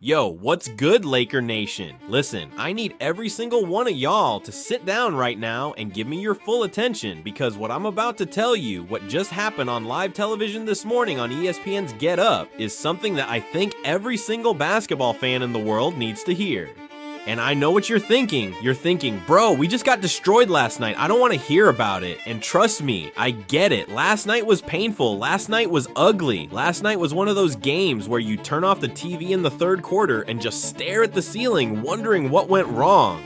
Yo, what's good, Laker Nation? Listen, I need every single one of y'all to sit down right now and give me your full attention, because what I'm about to tell you, what just happened on live television this morning on ESPN's Get Up, is something that I think every single basketball fan in the world needs to hear. And I know what you're thinking. You're thinking, bro, we just got destroyed last night. I don't want to hear about it. And trust me, I get it. Last night was painful. Last night was ugly. Last night was one of those games where you turn off the TV in the third quarter and just stare at the ceiling, wondering what went wrong.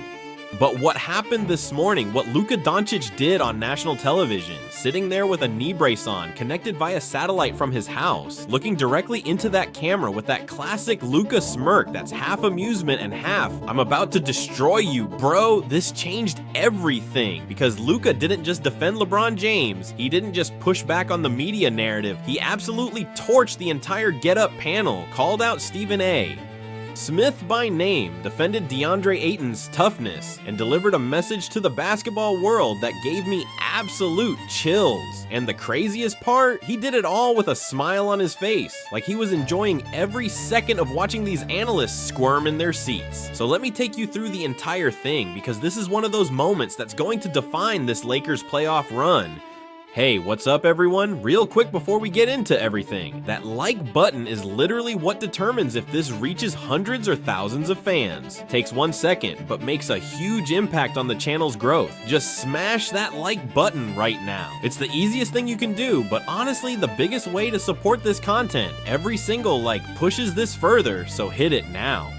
But what happened this morning, what Luka did on national television, sitting there with a knee brace on, connected via satellite from his house, looking directly into that camera with that classic Luka smirk that's half amusement and half, I'm about to destroy you, bro. This changed everything, because Luka didn't just defend LeBron James, he didn't just push back on the media narrative, he absolutely torched the entire Get Up panel, called out Stephen A. Smith by name defended DeAndre Ayton's toughness and delivered a message to the basketball world that gave me absolute chills. And the craziest part, he did it all with a smile on his face, like he was enjoying every second of watching these analysts squirm in their seats. So let me take you through the entire thing, because this is one of those moments that's going to define this Lakers playoff run. Hey, what's up everyone? Real quick before we get into everything, that like button is literally what determines if this reaches hundreds or thousands of fans. Takes 1 second, but makes a huge impact on the channel's growth. Just smash that like button right now. It's the easiest thing you can do, but honestly the biggest way to support this content. Every single like pushes this further, so hit it now.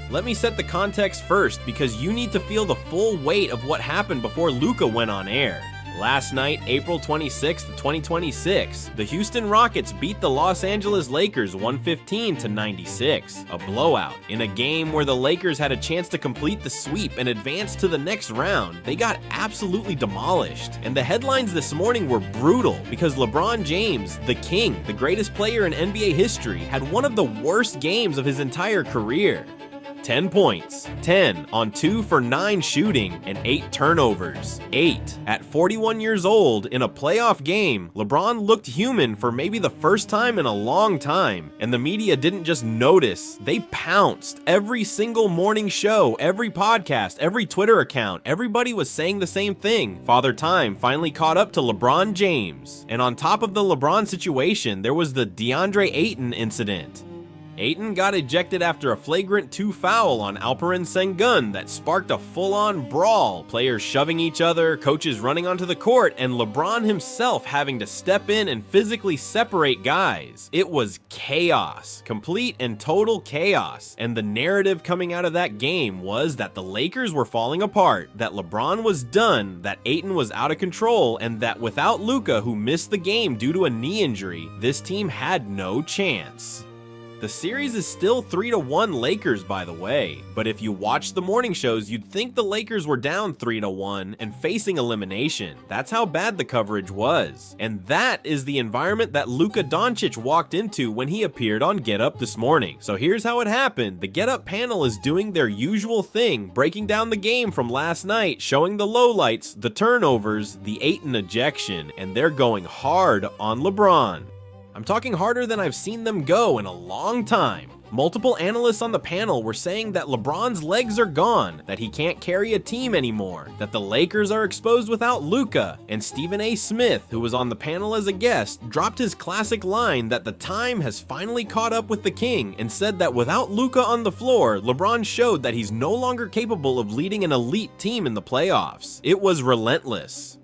Let me set the context first, because you need to feel the full weight of what happened before Luka went on air. Last night, April 26, 2026, the Houston Rockets beat the Los Angeles Lakers 115-96, a blowout. In a game where the Lakers had a chance to complete the sweep and advance to the next round, they got absolutely demolished. And the headlines this morning were brutal, because LeBron James, the king, the greatest player in NBA history, had one of the worst games of his entire career. 10 points, 10 on 2 for 9 shooting, and 8 turnovers. 8. At 41 years old, in a playoff game, LeBron looked human for maybe the first time in a long time, and the media didn't just notice, they pounced. Every single morning show, every podcast, every Twitter account, everybody was saying the same thing. Father Time finally caught up to LeBron James. And on top of the LeBron situation, there was the DeAndre Ayton incident. Ayton got ejected after a flagrant 2 foul on Alperen Sengun that sparked a full-on brawl, players shoving each other, coaches running onto the court, and LeBron himself having to step in and physically separate guys. It was chaos, complete and total chaos, and the narrative coming out of that game was that the Lakers were falling apart, that LeBron was done, that Ayton was out of control, and that without Luka, who missed the game due to a knee injury, this team had no chance. The series is still 3-1 Lakers, by the way, but if you watch the morning shows, you'd think the Lakers were down 3-1 and facing elimination. That's how bad the coverage was. And that is the environment that Luka walked into when he appeared on Get Up this morning. So here's how it happened. The Get Up panel is doing their usual thing, breaking down the game from last night, showing the lowlights, the turnovers, the Ayton ejection, and they're going hard on LeBron. I'm talking harder than I've seen them go in a long time. Multiple analysts on the panel were saying that LeBron's legs are gone, that he can't carry a team anymore, that the Lakers are exposed without Luka, and Stephen A. Smith, who was on the panel as a guest, dropped his classic line that the time has finally caught up with the king and said that without Luka on the floor, LeBron showed that he's no longer capable of leading an elite team in the playoffs. It was relentless.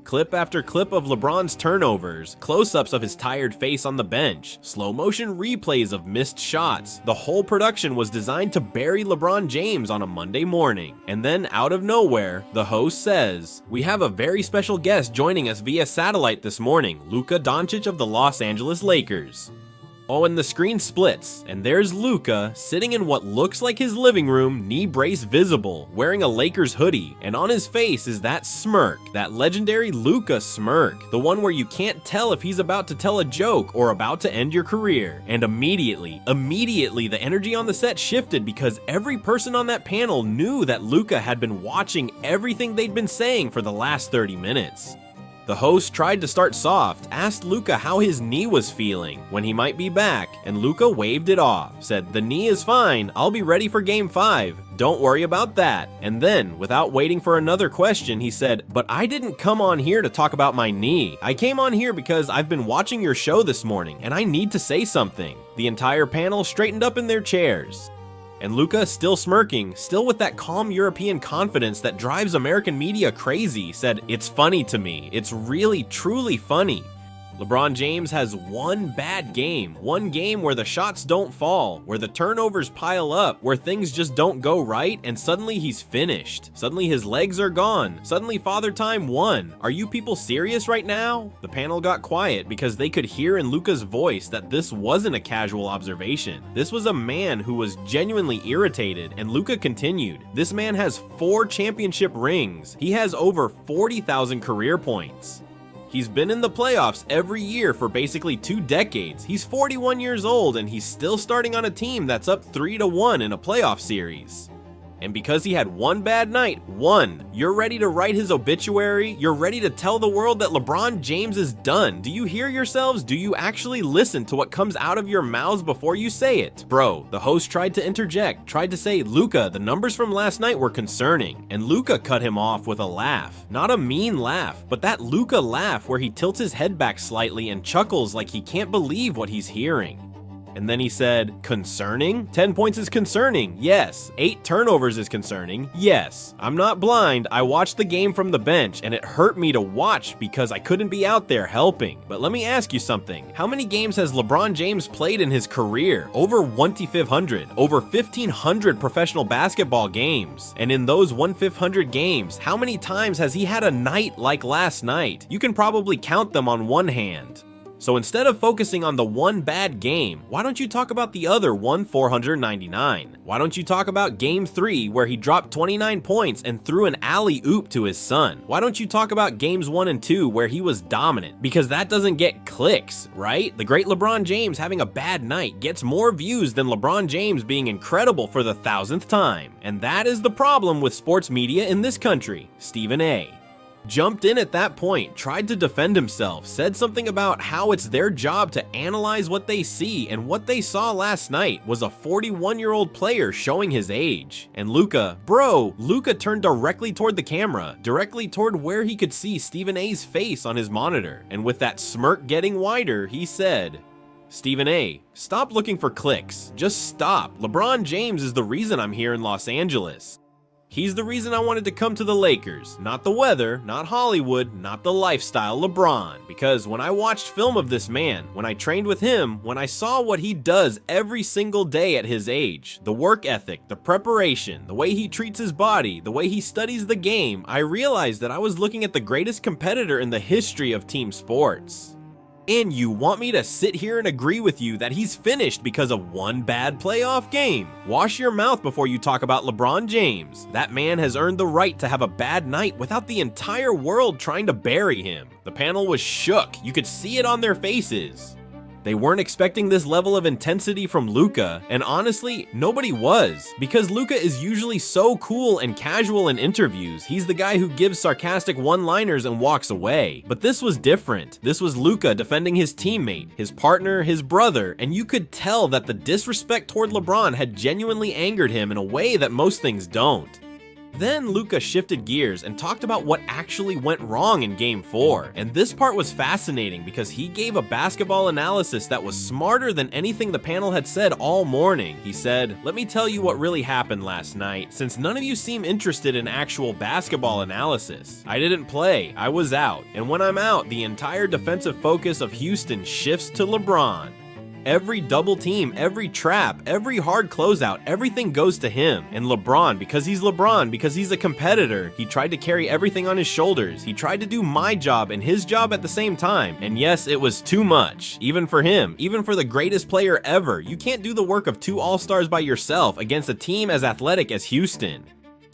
Clip after clip of LeBron's turnovers, close-ups of his tired face on the bench, slow-motion replays of missed shots. The whole production was designed to bury LeBron James on a Monday morning. And then, out of nowhere, the host says, "We have a very special guest joining us via satellite this morning, Luka Doncic of the Los Angeles Lakers." Oh, and the screen splits, and there's Luka sitting in what looks like his living room, knee brace visible, wearing a Lakers hoodie, and on his face is that smirk, that legendary Luka smirk, the one where you can't tell if he's about to tell a joke or about to end your career. And immediately, the energy on the set shifted, because every person on that panel knew that Luka had been watching everything they'd been saying for the last 30 minutes. The host tried to start soft, asked Luca how his knee was feeling, when he might be back, and Luca waved it off, said, "The knee is fine, I'll be ready for game 5. Don't worry about that." And then, without waiting for another question, he said, "But I didn't come on here to talk about my knee. I came on here because I've been watching your show this morning, and I need to say something." The entire panel straightened up in their chairs. And Luca, still smirking, still with that calm European confidence that drives American media crazy, said, "It's funny to me. It's really, truly funny." LeBron James has one bad game, one game where the shots don't fall, where the turnovers pile up, where things just don't go right, and suddenly he's finished. Suddenly his legs are gone. Suddenly Father Time won. Are you people serious right now? The panel got quiet because they could hear in Luca's voice that this wasn't a casual observation. This was a man who was genuinely irritated, and Luca continued, "This man has 4 championship rings. He has over 40,000 career points. He's been in the playoffs every year for basically 2 decades. He's 41 years old and he's still starting on a team that's up 3-1 in a playoff series. And because he had one bad night, you're ready to write his obituary? You're ready to tell the world that LeBron James is done? Do you hear yourselves? Do you actually listen to what comes out of your mouths before you say it? Bro, the host tried to interject, tried to say, "Luca, the numbers from last night were concerning." And Luca cut him off with a laugh. Not a mean laugh, but that Luca laugh where he tilts his head back slightly and chuckles like he can't believe what he's hearing. And then he said, "Concerning? 10 points is concerning, yes. 8 turnovers is concerning, yes. I'm not blind, I watched the game from the bench, and it hurt me to watch because I couldn't be out there helping. But let me ask you something. How many games has LeBron James played in his career? Over 1,500, over 1,500 professional basketball games. And in those 1,500 games, how many times has he had a night like last night? You can probably count them on one hand. So instead of focusing on the one bad game, why don't you talk about the other 1,499? Why don't you talk about game 3 where he dropped 29 points and threw an alley-oop to his son? Why don't you talk about games 1 and 2 where he was dominant? Because that doesn't get clicks, right? The great LeBron James having a bad night gets more views than LeBron James being incredible for the 1,000th time. And that is the problem with sports media in this country. Stephen A. jumped in at that point, tried to defend himself, said something about how it's their job to analyze what they see, and what they saw last night was a 41-year-old player showing his age. And Luca turned directly toward the camera, directly toward where he could see Stephen A's face on his monitor, and with that smirk getting wider, he said, "Stephen A, stop looking for clicks. Just stop. LeBron James is the reason I'm here in Los Angeles. He's the reason I wanted to come to the Lakers. Not the weather, not Hollywood, not the lifestyle LeBron. Because when I watched film of this man, when I trained with him, when I saw what he does every single day at his age, the work ethic, the preparation, the way he treats his body, the way he studies the game, I realized that I was looking at the greatest competitor in the history of team sports. And you want me to sit here and agree with you that he's finished because of one bad playoff game? Wash your mouth before you talk about LeBron James. That man has earned the right to have a bad night without the entire world trying to bury him." The panel was shook. You could see it on their faces. They weren't expecting this level of intensity from Luca, and honestly, nobody was, because Luca is usually so cool and casual in interviews. He's the guy who gives sarcastic one-liners and walks away. But this was different. This was Luca defending his teammate, his partner, his brother, and you could tell that the disrespect toward LeBron had genuinely angered him in a way that most things don't. Then Luca shifted gears and talked about what actually went wrong in Game 4. And this part was fascinating because he gave a basketball analysis that was smarter than anything the panel had said all morning. He said, "Let me tell you what really happened last night, since none of you seem interested in actual basketball analysis. I didn't play, I was out. And when I'm out, the entire defensive focus of Houston shifts to LeBron. Every double team, every trap, every hard closeout, everything goes to him. And LeBron, because he's a competitor, he tried to carry everything on his shoulders. He tried to do my job and his job at the same time. And yes, it was too much. Even for him, even for the greatest player ever. You can't do the work of 2 all-stars by yourself against a team as athletic as Houston.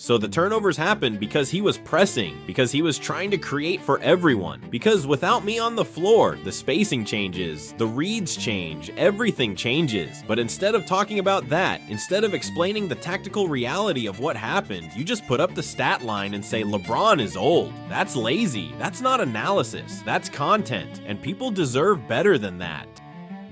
So the turnovers happened because he was pressing, because he was trying to create for everyone. Because without me on the floor, the spacing changes, the reads change, everything changes. But instead of talking about that, instead of explaining the tactical reality of what happened, you just put up the stat line and say LeBron is old. That's lazy. That's not analysis. That's content. And people deserve better than that.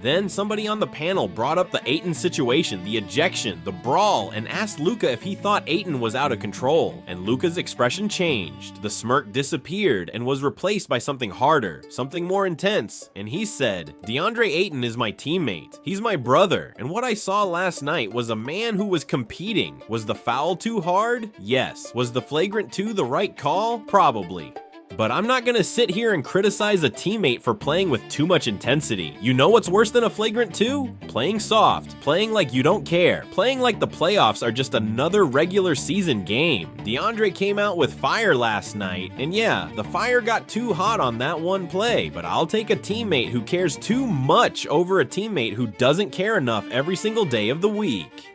Then somebody on the panel brought up the Ayton situation, the ejection, the brawl, and asked Luca if he thought Ayton was out of control. And Luca's expression changed. The smirk disappeared and was replaced by something harder, something more intense. And he said, DeAndre Ayton is my teammate. He's my brother. And what I saw last night was a man who was competing. Was the foul too hard? Yes. Was the flagrant 2 the right call? Probably. But I'm not gonna sit here and criticize a teammate for playing with too much intensity. You know what's worse than a flagrant 2? Playing soft, playing like you don't care, playing like the playoffs are just another regular season game. DeAndre came out with fire last night, and yeah, the fire got too hot on that one play, but I'll take a teammate who cares too much over a teammate who doesn't care enough every single day of the week.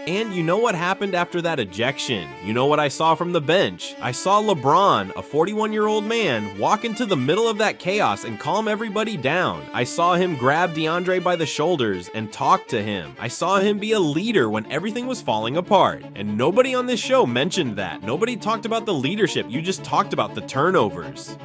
And you know what happened after that ejection? You know what I saw from the bench? I saw LeBron, a 41-year-old man, walk into the middle of that chaos and calm everybody down. I saw him grab DeAndre by the shoulders and talk to him. I saw him be a leader when everything was falling apart. And nobody on this show mentioned that. Nobody talked about the leadership, you just talked about the turnovers.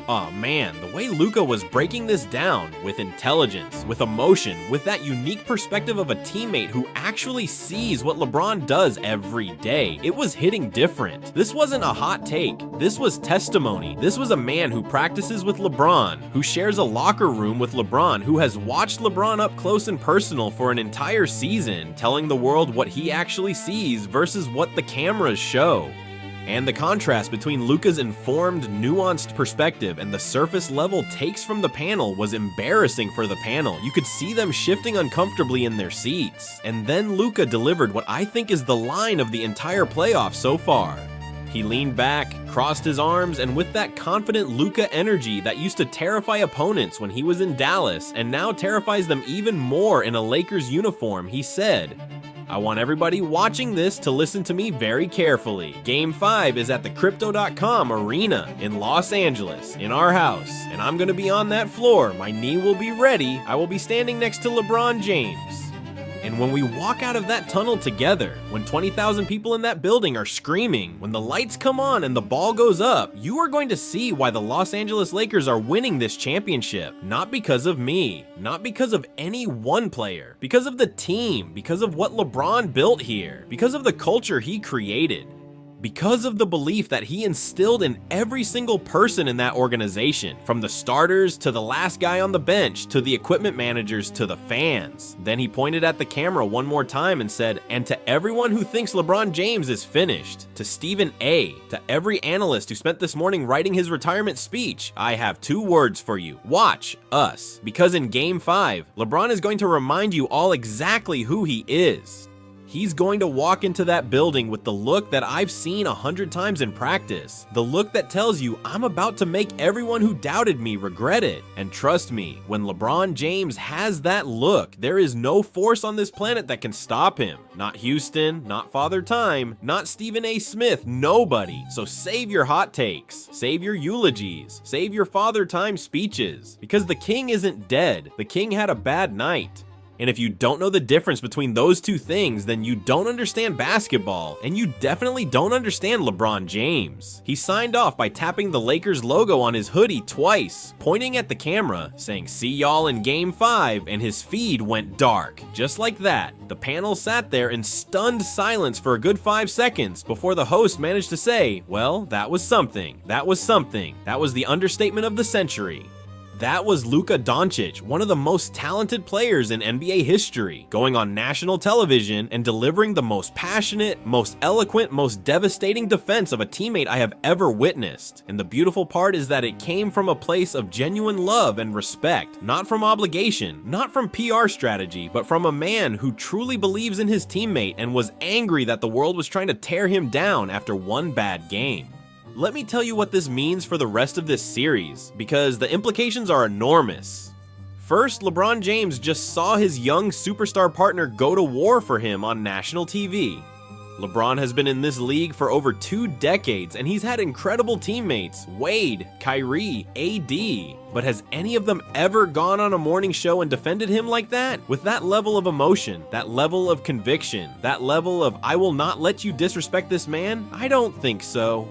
Aw man, the way Luca was breaking this down with intelligence, with emotion, with that unique perspective of a teammate who actually sees what LeBron does every day. It was hitting different. This wasn't a hot take. This was testimony. This was a man who practices with LeBron, who shares a locker room with LeBron, who has watched LeBron up close and personal for an entire season, telling the world what he actually sees versus what the cameras show. And the contrast between Luca's informed, nuanced perspective and the surface level takes from the panel was embarrassing for the panel. You could see them shifting uncomfortably in their seats. And then Luca delivered what I think is the line of the entire playoff so far. He leaned back, crossed his arms, and with that confident Luca energy that used to terrify opponents when he was in Dallas and now terrifies them even more in a Lakers uniform, he said, I want everybody watching this to listen to me very carefully. Game 5 is at the Crypto.com arena in Los Angeles, in our house, and I'm gonna be on that floor. My knee will be ready. I will be standing next to LeBron James. And when we walk out of that tunnel together, when 20,000 people in that building are screaming, when the lights come on and the ball goes up, you are going to see why the Los Angeles Lakers are winning this championship. Not because of me, not because of any one player, because of the team, because of what LeBron built here, because of the culture he created. Because of the belief that he instilled in every single person in that organization, from the starters to the last guy on the bench, to the equipment managers, to the fans. Then he pointed at the camera one more time and said, and to everyone who thinks LeBron James is finished, to Stephen A., to every analyst who spent this morning writing his retirement speech, I have 2 words for you. Watch us. Because in Game 5, LeBron is going to remind you all exactly who he is. He's going to walk into that building with the look that I've seen 100 times in practice. The look that tells you I'm about to make everyone who doubted me regret it. And trust me, when LeBron James has that look, there is no force on this planet that can stop him. Not Houston, not Father Time, not Stephen A. Smith, nobody. So save your hot takes, save your eulogies, save your Father Time speeches. Because the king isn't dead. The king had a bad night. And if you don't know the difference between those 2 things, then you don't understand basketball, and you definitely don't understand LeBron James. He signed off by tapping the Lakers logo on his hoodie twice, pointing at the camera, saying, see y'all in Game 5, and his feed went dark. Just like that, the panel sat there in stunned silence for a good 5 seconds before the host managed to say, well, that was something. That was something. That was the understatement of the century. That was Luka Doncic, one of the most talented players in NBA history, going on national television and delivering the most passionate, most eloquent, most devastating defense of a teammate I have ever witnessed. And the beautiful part is that it came from a place of genuine love and respect, not from obligation, not from PR strategy, but from a man who truly believes in his teammate and was angry that the world was trying to tear him down after one bad game. Let me tell you what this means for the rest of this series, because the implications are enormous. First, LeBron James just saw his young superstar partner go to war for him on national TV. LeBron has been in this league for over 2 decades, and he's had incredible teammates, Wade, Kyrie, AD. But has any of them ever gone on a morning show and defended him like that? With that level of emotion, that level of conviction, that level of I will not let you disrespect this man? I don't think so.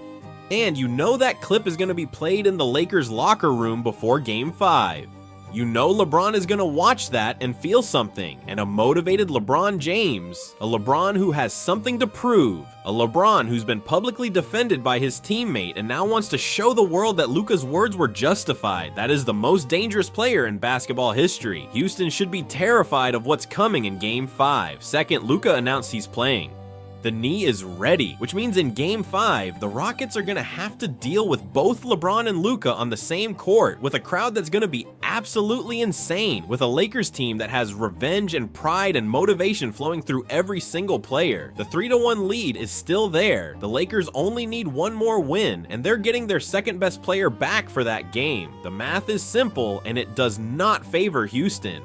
And you know that clip is going to be played in the Lakers locker room before Game 5. You know LeBron is going to watch that and feel something, and a motivated LeBron James, a LeBron who has something to prove, a LeBron who's been publicly defended by his teammate and now wants to show the world that Luka's words were justified. That is the most dangerous player in basketball history. Houston should be terrified of what's coming in Game 5. Second, Luka announced he's playing. The knee is ready, which means in Game 5, the Rockets are going to have to deal with both LeBron and Luka on the same court, with a crowd that's going to be absolutely insane, with a Lakers team that has revenge and pride and motivation flowing through every single player. The 3-1 lead is still there. The Lakers only need one more win, and they're getting their second best player back for that game. The math is simple, and it does not favor Houston.